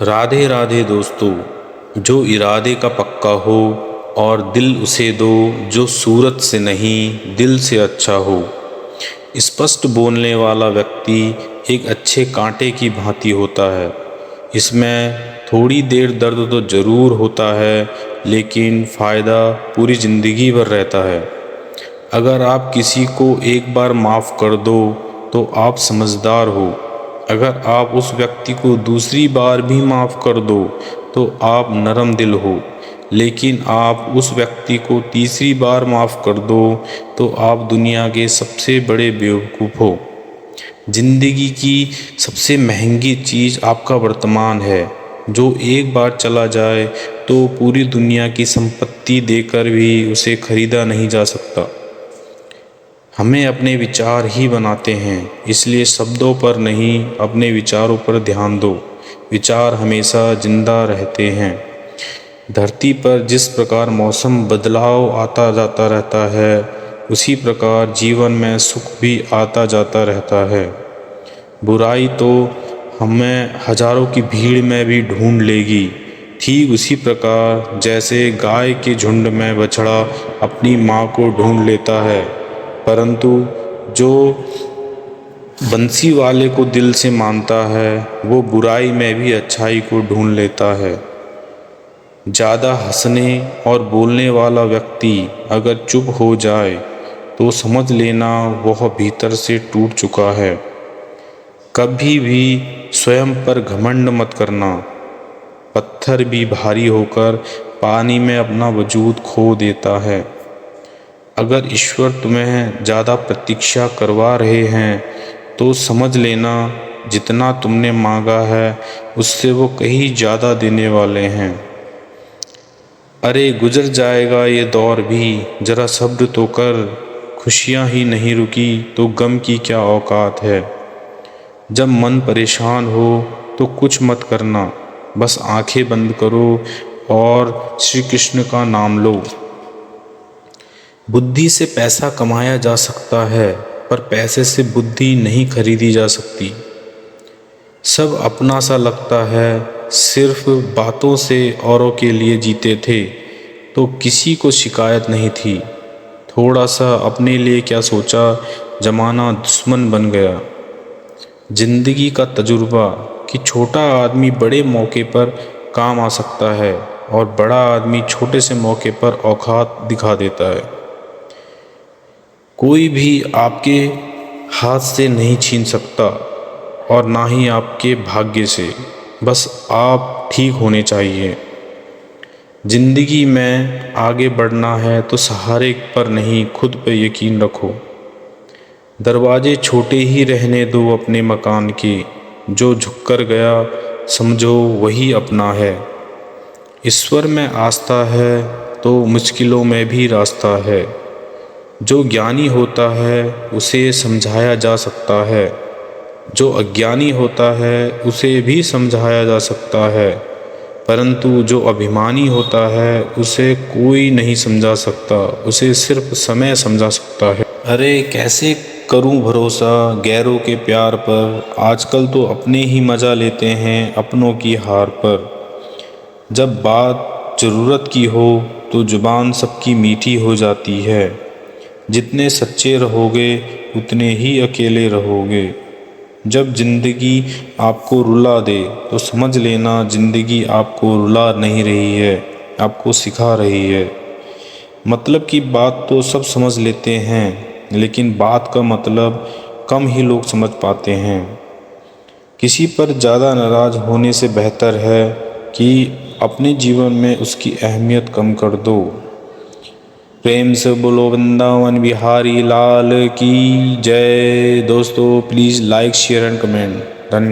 राधे राधे दोस्तों। जो इरादे का पक्का हो और दिल उसे दो, जो सूरत से नहीं दिल से अच्छा हो। स्पष्ट बोलने वाला व्यक्ति एक अच्छे कांटे की भांति होता है। इसमें थोड़ी देर दर्द तो ज़रूर होता है, लेकिन फ़ायदा पूरी ज़िंदगी भर रहता है। अगर आप किसी को एक बार माफ़ कर दो तो आप समझदार हो। अगर आप उस व्यक्ति को दूसरी बार भी माफ़ कर दो तो आप नरम दिल हो। लेकिन आप उस व्यक्ति को तीसरी बार माफ़ कर दो तो आप दुनिया के सबसे बड़े बेवकूफ़ हो। ज़िंदगी की सबसे महंगी चीज़ आपका वर्तमान है, जो एक बार चला जाए तो पूरी दुनिया की संपत्ति देकर भी उसे खरीदा नहीं जा सकता। हमें अपने विचार ही बनाते हैं, इसलिए शब्दों पर नहीं अपने विचारों पर ध्यान दो। विचार हमेशा जिंदा रहते हैं। धरती पर जिस प्रकार मौसम बदलाव आता जाता रहता है, उसी प्रकार जीवन में सुख भी आता जाता रहता है। बुराई तो हमें हजारों की भीड़ में भी ढूंढ लेगी, ठीक उसी प्रकार जैसे गाय के झुंड में बछड़ा अपनी माँ को ढूंढ लेता है। परंतु जो बंसी वाले को दिल से मानता है, वो बुराई में भी अच्छाई को ढूंढ लेता है। ज़्यादा हंसने और बोलने वाला व्यक्ति अगर चुप हो जाए तो समझ लेना वह भीतर से टूट चुका है। कभी भी स्वयं पर घमंड मत करना। पत्थर भी भारी होकर पानी में अपना वजूद खो देता है। अगर ईश्वर तुम्हें ज़्यादा प्रतीक्षा करवा रहे हैं तो समझ लेना, जितना तुमने मांगा है उससे वो कहीं ज़्यादा देने वाले हैं। अरे गुजर जाएगा ये दौर भी, ज़रा सब्र तो कर। खुशियाँ ही नहीं रुकी तो गम की क्या औकात है। जब मन परेशान हो तो कुछ मत करना, बस आंखें बंद करो और श्री कृष्ण का नाम लो। बुद्धि से पैसा कमाया जा सकता है, पर पैसे से बुद्धि नहीं खरीदी जा सकती। सब अपना सा लगता है, सिर्फ बातों से औरों के लिए जीते थे तो किसी को शिकायत नहीं थी। थोड़ा सा अपने लिए क्या सोचा, जमाना दुश्मन बन गया। जिंदगी का तजुर्बा कि छोटा आदमी बड़े मौके पर काम आ सकता है और बड़ा आदमी छोटे से मौके पर औकात दिखा देता है। कोई भी आपके हाथ से नहीं छीन सकता और ना ही आपके भाग्य से। बस आप ठीक होने चाहिए। जिंदगी में आगे बढ़ना है तो सहारे पर नहीं, खुद पे यकीन रखो। दरवाजे छोटे ही रहने दो अपने मकान के। जो झुककर गया समझो वही अपना है। ईश्वर में आस्था है तो मुश्किलों में भी रास्ता है। जो ज्ञानी होता है उसे समझाया जा सकता है, जो अज्ञानी होता है उसे भी समझाया जा सकता है, परंतु जो अभिमानी होता है उसे कोई नहीं समझा सकता, उसे सिर्फ समय समझा सकता है। अरे कैसे करूं भरोसा गैरों के प्यार पर, आजकल तो अपने ही मजा लेते हैं अपनों की हार पर। जब बात ज़रूरत की हो तो ज़ुबान सबकी मीठी हो जाती है। जितने सच्चे रहोगे उतने ही अकेले रहोगे। जब ज़िंदगी आपको रुला दे तो समझ लेना ज़िंदगी आपको रुला नहीं रही है, आपको सिखा रही है। मतलब की बात तो सब समझ लेते हैं, लेकिन बात का मतलब कम ही लोग समझ पाते हैं। किसी पर ज़्यादा नाराज़ होने से बेहतर है कि अपने जीवन में उसकी अहमियत कम कर दो। प्रेम से बोलो वृंदावन बिहारी लाल की जय। दोस्तों please like share and comment. धन्यवाद।